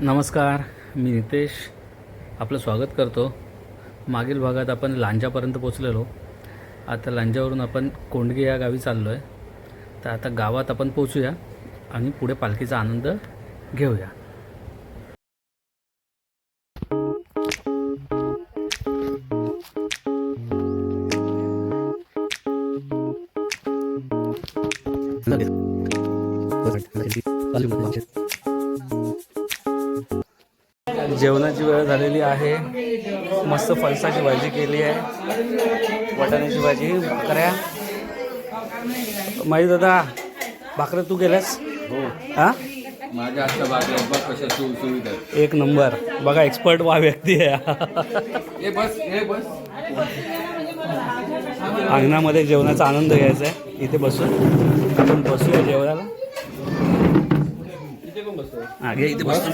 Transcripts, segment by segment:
नमस्कार, मी नितेश आपलं स्वागत करतो. मागील भागात आपण लांजापर्यंत पोचलेलो. आता लांजावरून आपण कोंडगे या गावी चाललो आहे. तर आता गावात आपण पोचूया आणि पुढे पालखीचा आनंद घेऊया. जेवणाची वेळ झालेली आहे. मस्त फणसाची भाजी केली आहे, वाटाण्याची भाजी, भाकऱ्या. माई दादा, भाकऱ्या तू केल्यास? हो, हा, माझ्या आजच्या बागेत बघ कशा सुविधा. एक नंबर. बघा, एक्सपर्ट व्यक्ती आहे. हे बस अंगणामध्ये जेवणाचा आनंद घ्यायचा आहे. इथे बसून आपण बसूया जेवणाला. इथे कोण बसतो? हा, घे इथे बस.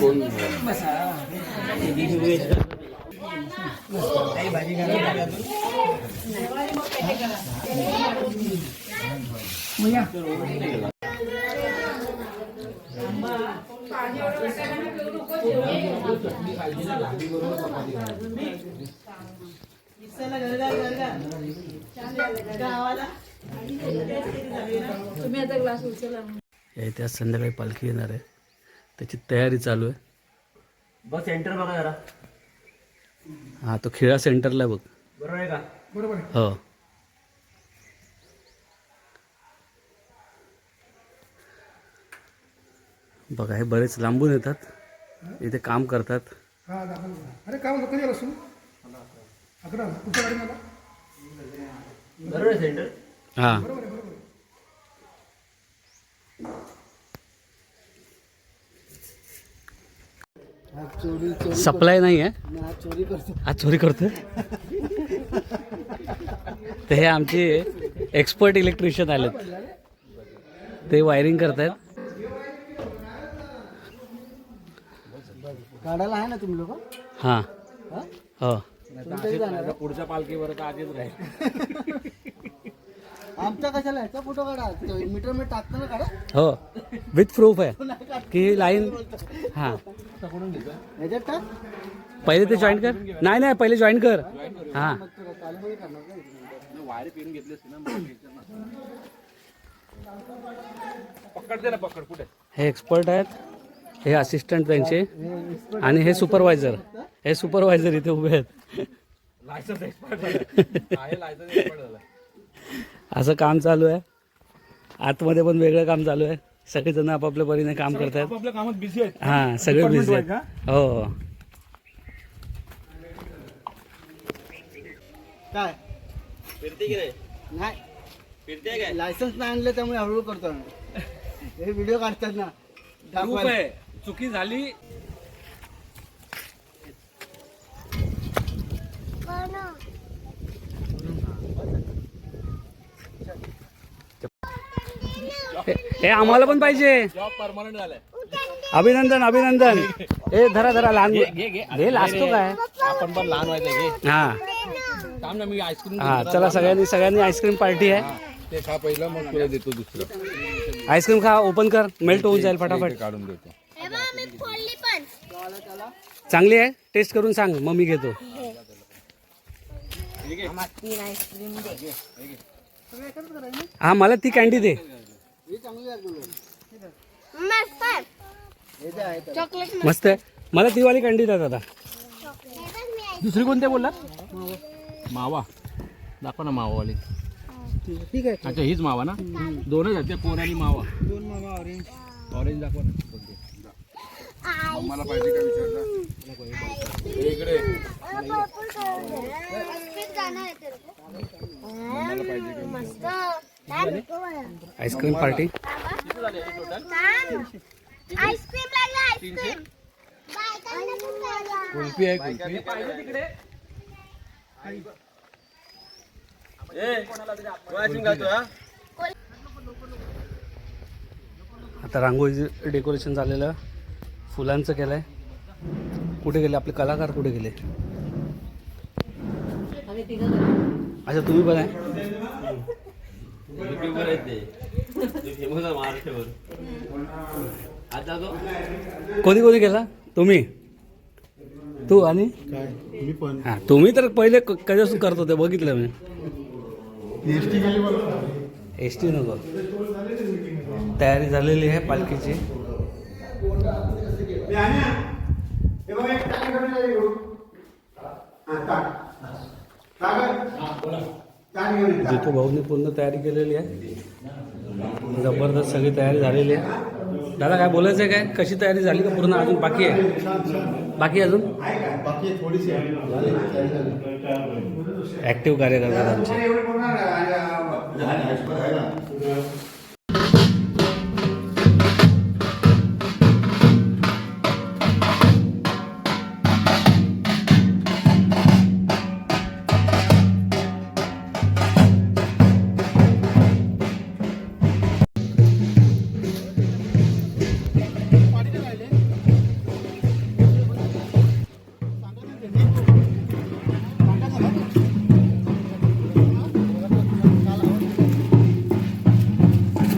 इथे आज संध्याकाळी पालखी येणार आहे, त्याची तयारी चालू आहे. बस सेंटर बघा जरा. हा, तो खेळा सेंटरला बघ. बरोबर आहे का? बरोबर. हो, बघा, हे बरेच लांबून येतात, इथे काम करतात. अरे काय कधी आला असून अकरा कुठच्या गाडी मला बरोबर आहे सेंटर. हा, सप्लाय नाही आहे, आज चोरी करतोय. तर हे आमचे एक्सपर्ट इलेक्ट्रिशियन आलेत, ते वायरिंग करतायत. काढायला आहे ना तुम्ही लोक? हां, हो. पुढच्या पालखीवर तर आधीच राहील. आमच्या कशाला याचा फोटो काढा, मीटर मध्ये टाकताना काढा. हो, विथ प्रूफ आहे की लाईन. हां, याच्यात टाक. पहिले ते जॉईन कर. नाही, पहिले जॉईन कर. हां, वायर पिन घेतली असती ना. पकडते ना, पकड. कुठे हे एक्सपर्ट आहेत, हे असिस्टंट त्यांचे, आणि हे सुपरवायझर. हे सुपरवायझर इथे उभे आहेत. लायसन्स एक्सपायर आहे. लायसन्स एक्सपायर झाला. असं काम चालू आहे. आतमध्ये पण वेगळं काम चालू आहे. सगळेजण आपापल्या परीने काम करतात. आपल्या कामात बिझी आहेत. हां, सगळे बिझी आहेत. हो, काय फिरते की नाही? नाही फिरते काय? लायसन्स नाही आणलं त्यामुळे हळूहळू करतो आम्ही. हे व्हिडिओ काढतात ना, दाखवायला. आहे. चुकी झाली. हे आम्हाला पण पाहिजे. जॉब परमनंट झालाय. अभिनंदन, अभिनंदन. हे धरा लहान हे लाजतो काय. आपण पण लहान व्हायचं घे. हा, थांब ना, मी आईस्क्रीम. हा, चला सगळ्यांनी आईस्क्रीम पार्टी आहे. ते खा पहिलं, मग तुला देतो दुसरं. आईस्क्रीम खा, ओपन कर, मेल्ट होऊन जाईल फटाफट. काढून देतो. चांगली आहे, टेस्ट करून सांग, मग मी घेतो. हा, मला ती कॅन्डी दे. हे चांगली आहे तुला. मस्त आहे. मला ती वाली कॅन्डी द्या दादा. दुसरी कोणते बोलला? मावा दाखवा ना, मावावाली. ठीक आहे. अच्छा, हीच मावा ना. दोनच आहेत, पोर आणि मावा. दोन मामा ऑरेंज. ऑरेंज दाखवा ना. मला पाहिजे का विचारता इकडे. Ice cream party. कुल्फी आहे, कुल्फी. आता रांगोळीचं डेकोरेशन झालेलं, फुलांचं केलं आहे. कुठे गेले आपले कलाकार, कुठे गेले? अच्छा, तुम्ही पण आहे. युट्यूबर आहेत ते, फेमस आहे महाराष्ट्रभर. आता तो कोणी कोणी गेला? तुम्ही तू आणि काय मी पण हां तुम्ही तर पहिले कधीपासून करत होते बघितलं मी टेस्टी केली बघा एस टी नको तयारी झालेली आहे पालखीची जितू भाऊनी पूर्ण तयारी केलेली आहे जबरदस्त सगळी तयारी झालेली आहे दादा काय बोलायचं आहे काय कशी तयारी झाली का पूर्ण अजून बाकी आहे बाकी अजून बाकी थोडीशी ॲक्टिव्ह कार्य करतात आमचे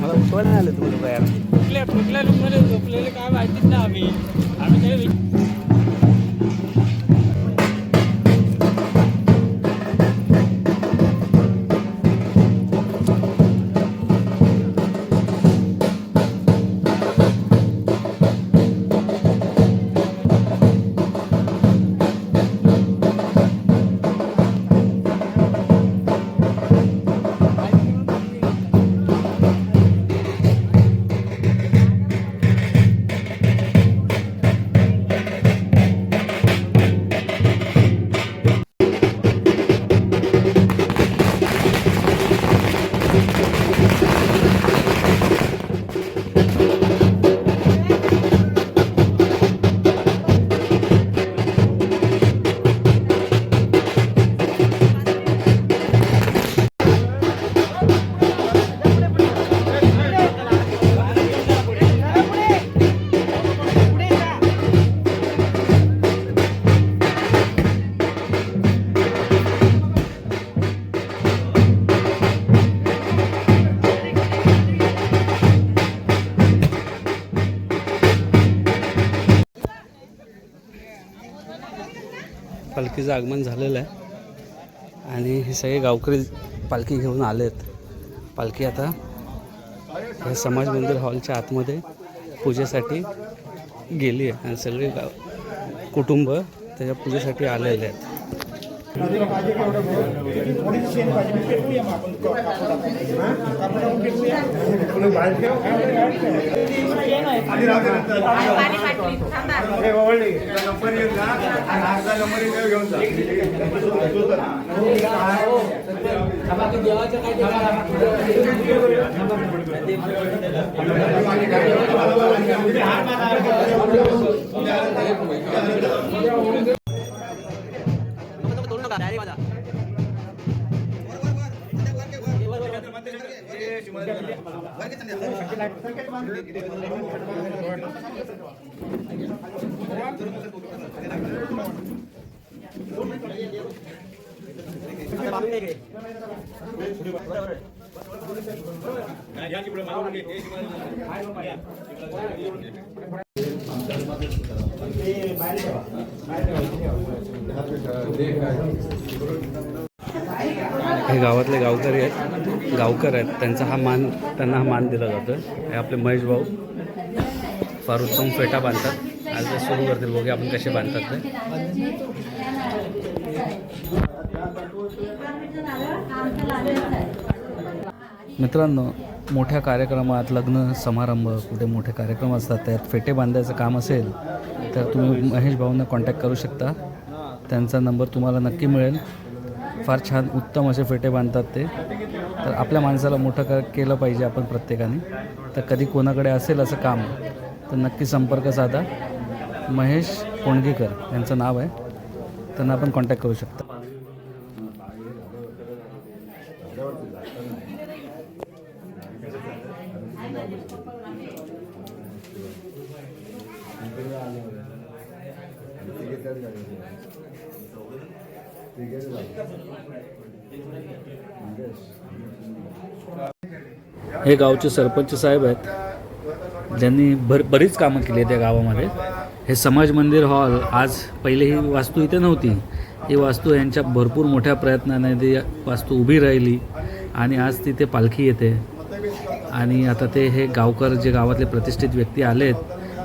मला उठवायला नाही आलं तुम्हाला तयार कुठल्या कुठल्या रूममध्ये झोपलेले काय माहितीच ना आम्ही काही पालखीचं आगमन झालेलं आहे आणि हे सगळे गावकरी पालखी घेऊन आलेत पालखी आता या समाज मंदिर हॉलच्या आतमध्ये पूजेसाठी गेली आहे आणि सगळे कुटुंब त्याच्या पूजेसाठी आलेले आहेत हे गावातले गावकरी आहेत गावकर आहेत त्यांचा त्यांना हा मान दिला जातो हे आपले महेश भाऊ फार उत्तम फेटा बांधतात आज ते सुरू करतील बघूया आपण कसे बांधतात ते मित्रांनो मोठ्या कार्यक्रमात लग्न समारंभ कुठे मोठे कार्यक्रम असतात त्यात फेटे बांधायचं काम असेल तर तुम्ही महेश भाऊंना कॉन्टॅक्ट करू शकता त्यांचा नंबर तुम्हाला नक्की मिळेल फार छान उत्तम असे फेटे बांधतात ते तर आपल्या माणसाला मोठं केलं पाहिजे आपण प्रत्येकाने तर कधी कोणाकडे असेल असं काम तर नक्की संपर्क साधा महेश कोंडगेकर यांचं नाव आहे त्यांना आपण कॉन्टॅक्ट करू शकता हे गावचे सरपंच साहेब आहेत ज्यांनी बरीच कामं केली आहेत त्या गावामध्ये हे समाज मंदिर हॉल आज पहिले ही वास्तू इथे नव्हती. ही वास्तू यांच्या भरपूर मोठ्या प्रयत्नाने ती वास्तू उभी राहिली आणि आज तिथे पालखी येते. आणि आता ते हे गावकर जे गावातले प्रतिष्ठित व्यक्ती आलेत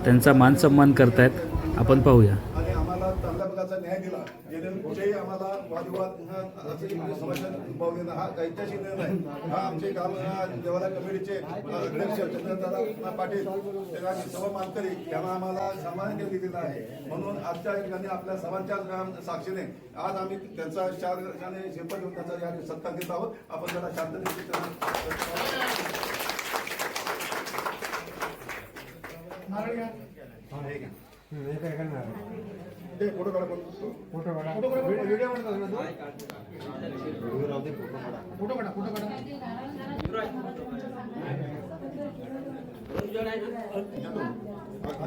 त्यांचा मान सन्मान करतायत. आपण पाहूया. आणि आम्हाला चांगल्या प्रकारचा न्याय दिला. जेणेकरून कुठेही आम्हाला वादविवाद समस्या उद्भवले नाही. हा काहीच्याशी निर्णय नाही. हा आमचे काम देवाला कमिटीचे अध्यक्ष चंद्रदादा पाटील सर्व मानकरी यांना आम्हाला सन्मान दिलेला आहे. म्हणून आजच्या ठिकाणी आपल्या सर्वांच्या साक्षीने आज आम्ही त्यांचा 4 वर्षाने शपथ घेऊन त्यांचा या सत्कार देत आहोत. आपण त्याला शांततेने फोटो काढा. फोटो काढा. व्हिडिओ बनवतो ना तू? फोटो काढा.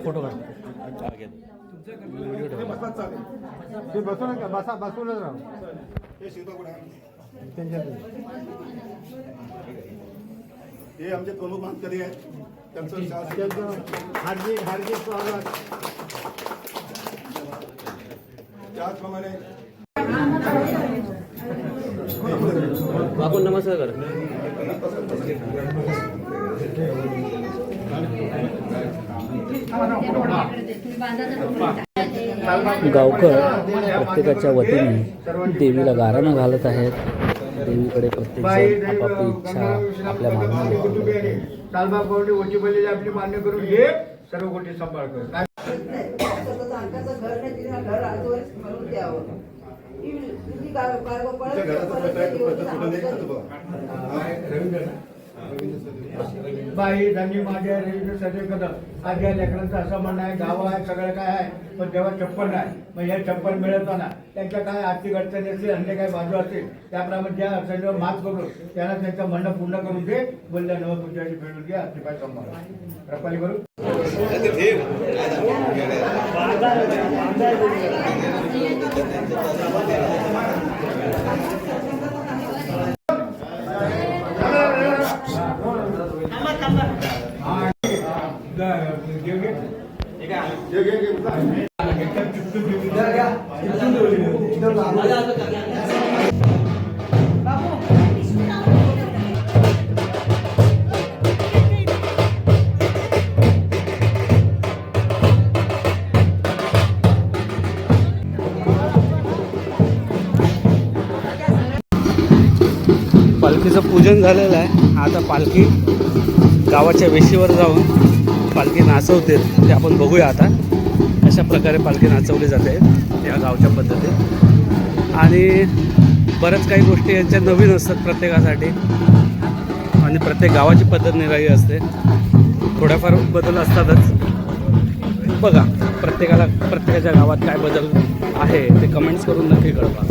फोटो काढ. ते बसू नका, बसूनच राहा. हे सीतापुढे हे आमचे प्रमुख मानकरी आहेत. त्यांचं हार्दिक स्वागत. त्याचप्रमाणे आपण नमस्कार करा. गावकर प्रत्येकाच्या वतीने देवीला गाराणं घालत आहेत. देवीकडे प्रत्येक जण आपापली इच्छा आपल्या मागण्या कालबा कोर्टी ओटी बोललेली आपली मान्य करून घे. सर्व गोष्टी सांभाळ कर. घर नाही तिला घर आजवर म्हणून द्यावं. बाई धनी माझ्या रवींद्र सदैव कदम आज या लेकरांचं असं म्हणणं आहे. गाव आहे सगळं काय आहे पण तेव्हा चप्पल नाही. मग हे चप्पल मिळवताना त्यांच्या काय आर्थिक अडचणी असतील अन्य काही बाजू असतील त्याप्रमाणे ज्या अडचणीवर मात करून त्यांना त्यांचं म्हणणं पूर्ण करून दे. बोलल्या नवं तुमच्याशी भेटून घ्या. अतिपाय सांभाळा. रपाली करू. पालखीचं पूजन झालेलं आहे. आता पालखी गावाच्या वेशीवर जाऊन पालखी नाचवते ते आपण बघूया. आता अशा प्रकारे पालखी नाचवली जाते या गावच्या पद्धतीत. आणि बऱ्याच काही गोष्टी यांच्या नवीन असतात प्रत्येकासाठी आणि प्रत्येक गावाची पद्धत निराळी असते. थोड्याफार बदल असतातच. बघा प्रत्येकाच्या गावात काय बदल आहे ते कमेंट्स करून नक्की कळवा.